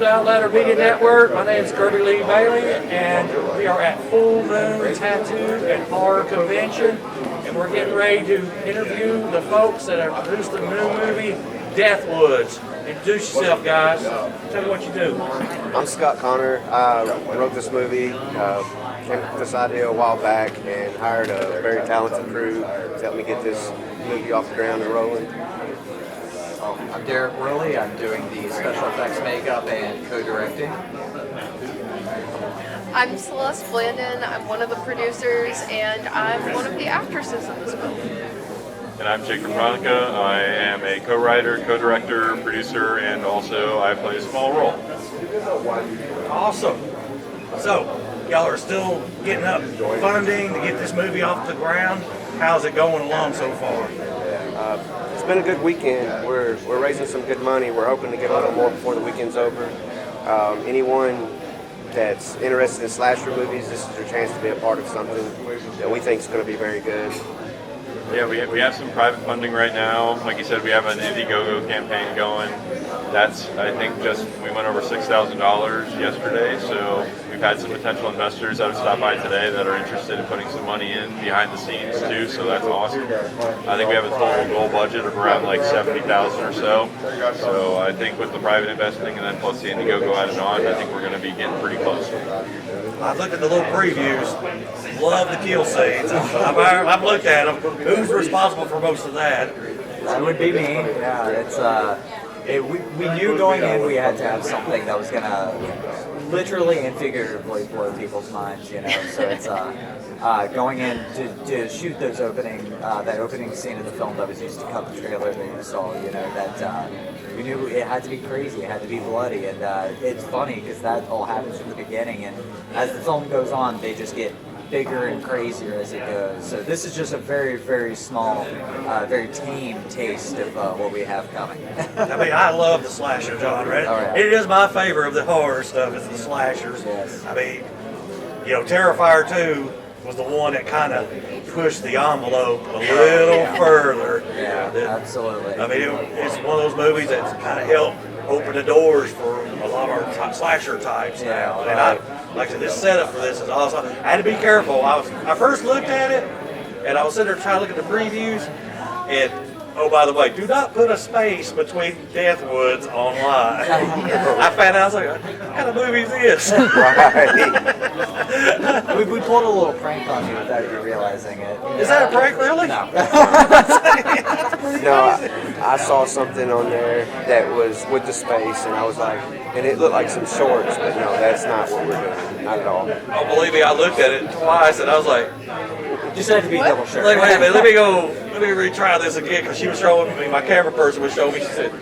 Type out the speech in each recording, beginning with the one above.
to Outlander Media Network. My name is Kirby Lee Bailey, and we are at Full Moon Tattoo and Horror Convention, and we're getting ready to interview the folks that have produced the new movie, Deathwoods. Introduce yourself, guys. Tell me what you do. I'm Scott Connor. I wrote this movie, came up with this idea a while back, and hired a very talented crew to help me get this movie off the ground and rolling. I'm Derek Worley. I'm doing the special effects makeup and co-directing. I'm Celeste Blandon. I'm one of the producers, and I'm one of the actresses in this movie. And I'm Jake Veronica. I am a co-writer, co-director, producer, and also I play a small role. Awesome. So, y'all are still getting up funding to get this movie off the ground. How's it going along so far? It's been a good weekend. We're raising some good money. We're hoping to get a little more before the weekend's over. Anyone that's interested in slasher movies, this is your chance to be a part of something that we think is going to be very good. Yeah, we have some private funding right now. Like you said, we have an Indiegogo campaign going. That's, I think, we went over $6,000 yesterday, so we've had some potential investors that have stopped by today that are interested in putting some money in behind the scenes too, so that's awesome. I think we have a total goal budget of around like $70,000 or so. So I think with the private investing and then plus the Indiegogo added on, I think we're going to be getting pretty close. I've looked at the little previews. Love the kill scenes. I've looked at them. Who's responsible for most of that? That would be me. Yeah, we knew going in we had to have something that was gonna literally and figuratively blow people's minds, you know. So it's going in to shoot that opening scene of the film that was used to cut the trailer that you saw, you know, that we knew it had to be crazy, it had to be bloody, and it's funny because that all happens from the beginning, and as the film goes on, they just get bigger and crazier as it goes. So this is just a very, very small, very tame taste of what we have coming. I mean, I love the slasher genre. Oh, yeah. It is my favorite of the horror stuff, is the slashers. Yes. I mean, you know, Terrifier 2 was the one that kind of pushed the envelope a little further. Yeah, absolutely. I mean, it's one of those movies that's kind of helped open the doors for a lot of our slasher types now. And like I said, this setup for this is awesome. I had to be careful. I first looked at it, and I was sitting there trying to look at the previews, and oh, by the way, do not put a space between Deathwoods online. I found out, I was like, what kind of movie is this? We pulled a little prank on you without you realizing it. Is that a prank, really? No. No, I saw something on there that was with the space, and I was like, and it looked like some shorts, but no, that's not what we're doing, not at all. Oh, believe me, I looked at it twice, and I was like, Just had to be double sure. wait a minute, let me retry this again, because she was showing me, my camera person was showing me, she said,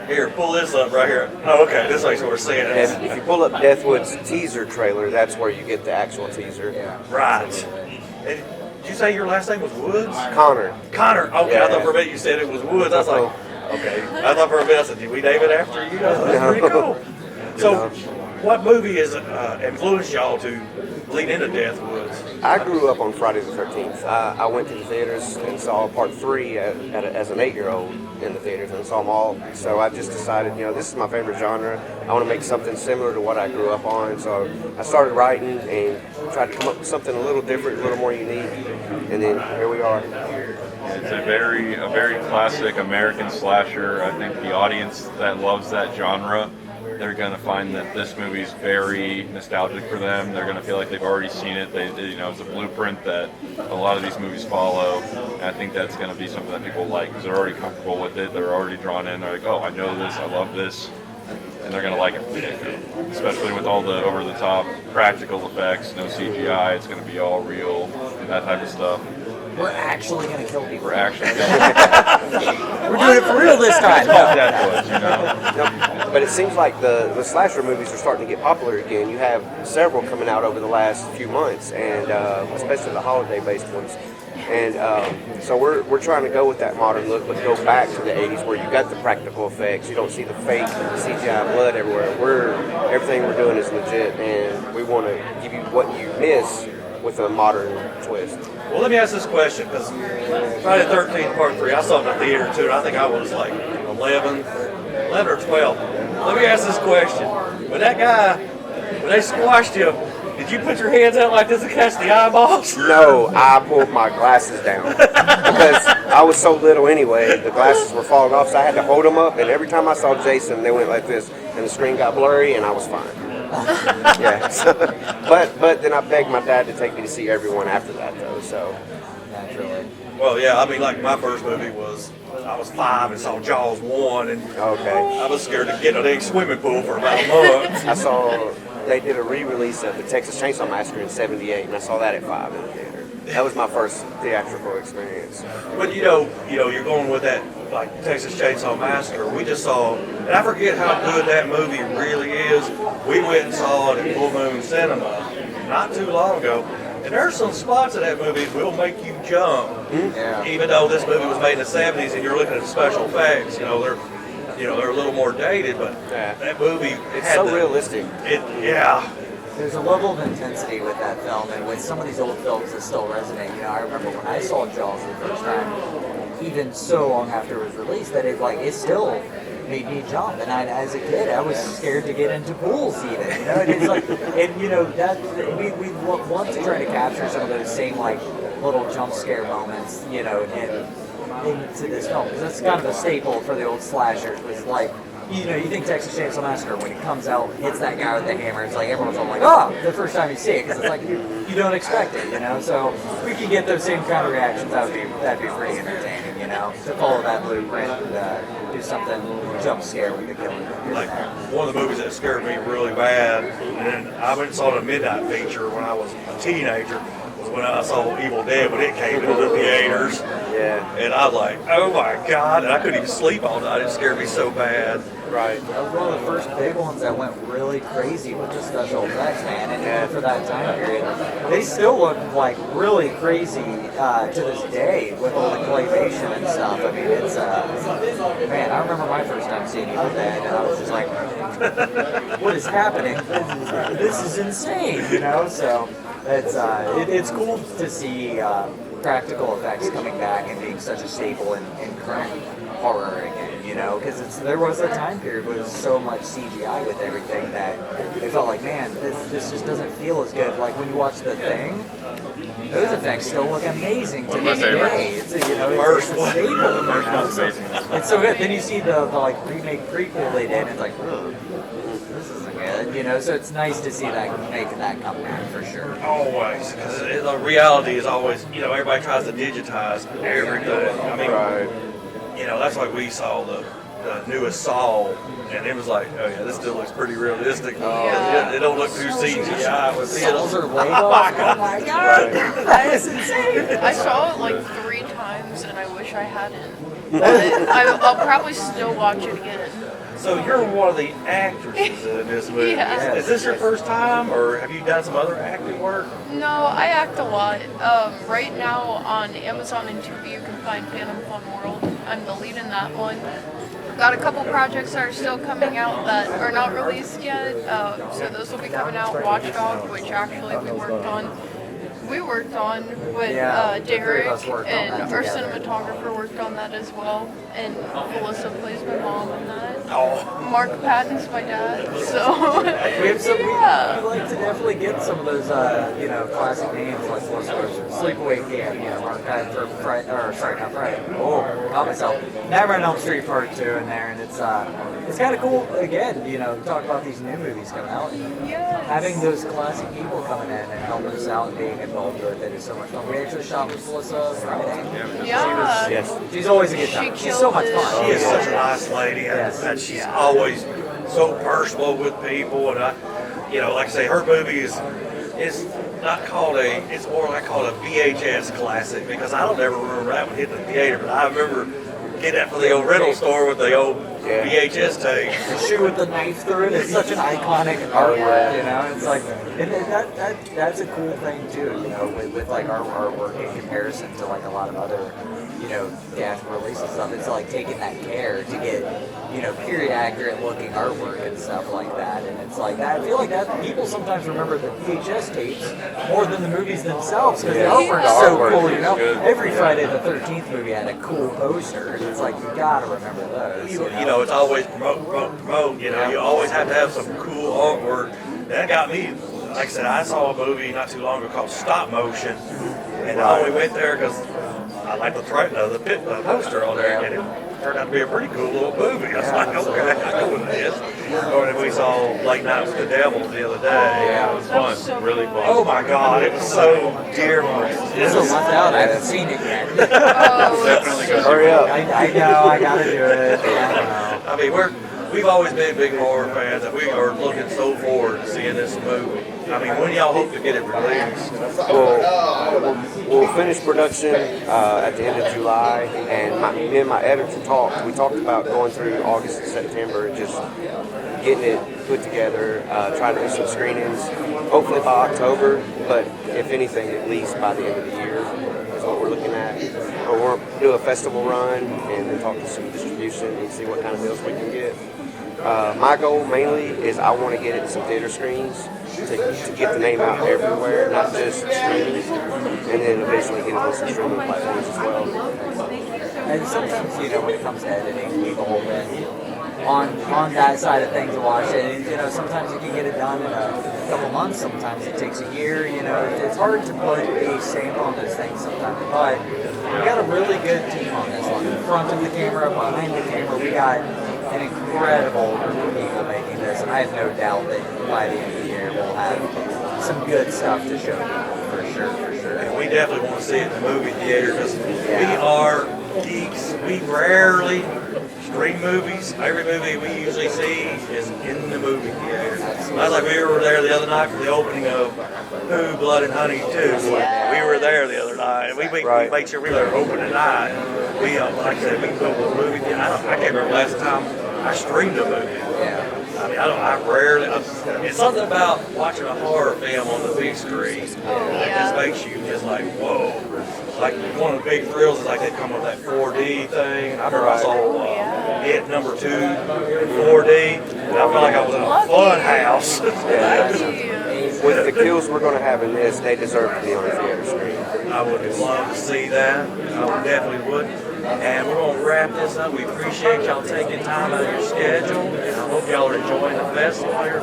here, pull this up right here. Oh, okay, this makes more sense. And if you pull up Deathwood's teaser trailer, that's where you get the actual teaser. Yeah. Right. And did you say your last name was Woods? Connor. Connor. Okay, Yeah. I thought for a minute you said it was Woods. I was like, okay. I thought for a minute, I said, did we name it after you? That's pretty cool. So, what movie has influenced y'all to lead into Deathwoods? I grew up on Friday the 13th. I went to the theaters and saw part 3 as an 8-year-old in the theaters and saw them all. So I just decided, you know, this is my favorite genre. I want to make something similar to what I grew up on. So I started writing and tried to come up with something a little different, a little more unique. And then here we are. It's a very classic American slasher. I think the audience that loves that genre, they're going to find that this movie is very nostalgic for them. They're going to feel like they've already seen it. It's a blueprint that a lot of these movies follow. And I think that's going to be something that people like because they're already comfortable with it. They're already drawn in. They're like, oh, I know this. I love this. And they're going to like it from the get-go. Especially with all the over-the-top practical effects, no CGI. It's going to be all real and that type of stuff. We're actually going to kill people. We're actually going We're doing it for real this time. Deathwoods, you know. But it seems like the slasher movies are starting to get popular again. You have several coming out over the last few months, and especially the holiday-based ones. And so we're trying to go with that modern look, but go back to the 80s where you got the practical effects. You don't see the fake CGI blood everywhere. Everything we're doing is legit, and we want to give you what you miss with a modern twist. Well, let me ask this question, because Friday the 13th, Part 3, I saw it in the theater, too, and I think I was like 11 or 12. let me ask this question. When that guy, when they squashed him, did you put your hands out like this to catch the eyeballs? No, I pulled my glasses down because I was so little anyway. The glasses were falling off, so I had to hold them up. And every time I saw Jason, they went like this, and the screen got blurry, and I was fine. Yeah. So, but then I begged my dad to take me to see everyone after that, though. So Naturally. Well, yeah, I mean, like my first movie was, I was 5 and saw Jaws 1, and okay, I was scared to get in a swimming pool for about a month. I saw they did a re-release of the Texas Chainsaw Massacre in '78, and I saw that at 5 in the theater. That was my first theatrical experience. But you know, you're going with that, like Texas Chainsaw Massacre. We just saw, and I forget how good that movie really is. We went and saw it at Full Moon Cinema not too long ago. And there's some spots in that movie that will make you jump. Yeah. Even though this movie was made in the '70s and you're looking at the special effects, they're a little more dated, but Yeah. that movie, It's so realistic. Yeah. There's a level of intensity with that film, and with some of these old films that still resonate. I remember when I saw Jaws the first time, even so long after it was released, that it still made me jump. And as a kid, I was scared to get into pools even. And it's like, that we want to try to capture some of those same little jump scare moments, into this film, because that's kind of a staple for the old slashers. Was you think Texas Chainsaw Massacre, when it comes out, hits that guy with the hammer, it's like everyone's all like, oh, the first time you see it, because it's like you don't expect it, So we can get those same kind of reactions. That'd be pretty entertaining, to follow that blueprint and do something jump scare with the killer. Like one of the movies that scared me really bad, and I went and saw the midnight feature when I was a teenager, was when I saw Evil Dead when it came into the theaters. Yeah. And I was like, oh my God, and I couldn't even sleep all night. It scared me so bad. Right. That was one of the first big ones that went really crazy with the special effects, man. And even for that time period, they still look like really crazy to this day with all the claymation and stuff. I mean, it's man. I remember my first time seeing Evil Dead, and I was just like, "What is happening? This is insane," So it's cool to see practical effects coming back and being such a staple in current horror again. Because there was a time period where there was so much CGI with everything that it felt like, man, this just doesn't feel as good. Like when you watch The Thing, those effects still look amazing to this day. It's a staple. It's so good. Then you see the remake prequel they did, and it's like, this isn't good. So it's nice to see that make that come back for sure. Always, because the reality is always, everybody tries to digitize everything. I mean, that's like we saw the newest Saw, and it was like, oh yeah, this still looks pretty realistic. Yeah. It don't look too CGI. Souls are way off. Oh my God, that is insane. I saw it 3 times, and I wish I hadn't. But I'll probably still watch it again. So you're one of the actresses in this movie. Yeah. Is this your first time, or have you done some other acting work? No, I act a lot. Right now on Amazon and Tubi, you can find Phantom Fun World. I'm the lead in that one. Got a couple projects that are still coming out that are not released yet. So those will be coming out. Watchdog, which actually we worked on with Derek, and our cinematographer worked on that as well. And Melissa plays my mom in that. Oh. Mark Patton's my dad. So We have some. Yeah. We'd like to definitely get some of those, classic names like Sleepaway Camp, Mark Patton for Friday, not Friday. Oh, not myself. Nightmare on Elm Street Part 2 in there, and it's kind of cool. Again, talk about these new movies coming out. Yes. Having those classic people coming in and helping us out and being involved with it is so much fun. We actually shot with Melissa Friday. Yeah. Yes. She's always a good time. She's so much fun. She is such a nice lady, and she's always so personal with people. And like I say, her movie is not called it's more like called a VHS classic, because I don't ever remember that one hitting the theater, but I remember getting that from the old rental store with the old VHS tape. The shoe with the knife through it is such an iconic artwork, It's like, and that's a cool thing too, with our artwork in comparison to a lot of other, theatrical release and stuff, it's like taking that care to get, period accurate looking artwork and stuff like that. And it's like that. I feel like that people sometimes remember the VHS tapes more than the movies themselves because the artwork's so cool. Every Friday the 13th movie had a cool poster, and it's like you gotta remember those. It's always promote. You always have to have some cool artwork. That got me. Like I said, I saw a movie not too long ago called Stop Motion, and I only went there because I like the poster on there, and it turned out to be a pretty cool little movie. I was like, okay, I know what it is. Or then we saw Late Night with the Devil the other day. Yeah, it was fun, really fun. Oh my God, it was so different. It's a month out. I haven't seen it yet. Definitely go. Hurry up. I know. I gotta do it. I mean, we've always been big horror fans, and we are looking so forward to seeing this movie. I mean, when y'all hope to get it released? We'll finish production at the end of July, and me and my editor talked. We talked about going through August and September and just getting it put together, trying to do some screenings, hopefully by October, but if anything, at least by the end of the year is what we're looking at. Or we'll do a festival run and then talk to some distribution and see what kind of deals we can get. My goal mainly is I want to get it in some theater screens to get the name out everywhere, not just streaming, and then eventually get it on some streaming platforms as well. And sometimes, when it comes to editing, we've all been on that side of things to watch it. And, sometimes you can get it done in a couple months. Sometimes it takes a year. It's hard to put a stamp on those things sometimes. But we got a really good team on this one. In front of the camera, behind the camera, we got an incredible group of people making this, and I have no doubt that by the end of the year we'll have some good stuff to show people, for sure. And we definitely want to see it in the movie theater because we are geeks. We rarely stream movies. Every movie we usually see is in the movie theater. I was like, we were there the other night for the opening of Who, Blood and Honey 2. We were there the other night, and we made sure we were there opening night. We, like I said, we go to the movie theater. I can't remember last time I streamed a movie. I mean, I rarely. It's something about watching a horror film on the big screen that just makes you just like, whoa. Like one of the big thrills is like they come with that 4D thing. I remember I saw It number 2 in 4D, and I felt like I was in a fun house. With the kills we're going to have in this, they deserve to be on a theater screen. I would love to see that. I definitely would. And we're going to wrap this up. We appreciate y'all taking time out of your schedule. And I hope y'all are enjoying the festival here.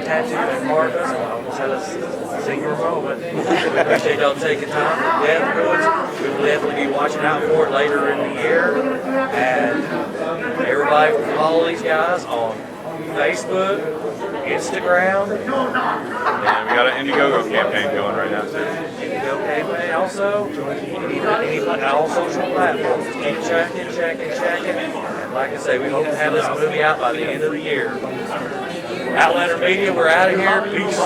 Tattoo and Marcus. I almost had a senior moment. We appreciate y'all taking time for Deathwoods. We'll definitely be watching out for it later in the year. And everybody follow these guys on Facebook, Instagram. And we got an Indiegogo campaign going right now too. Indiegogo campaign also. All social platforms. Just keep checking. And like I say, we hope to have this movie out by the end of the year. Outlander Media, we're out of here. Peace.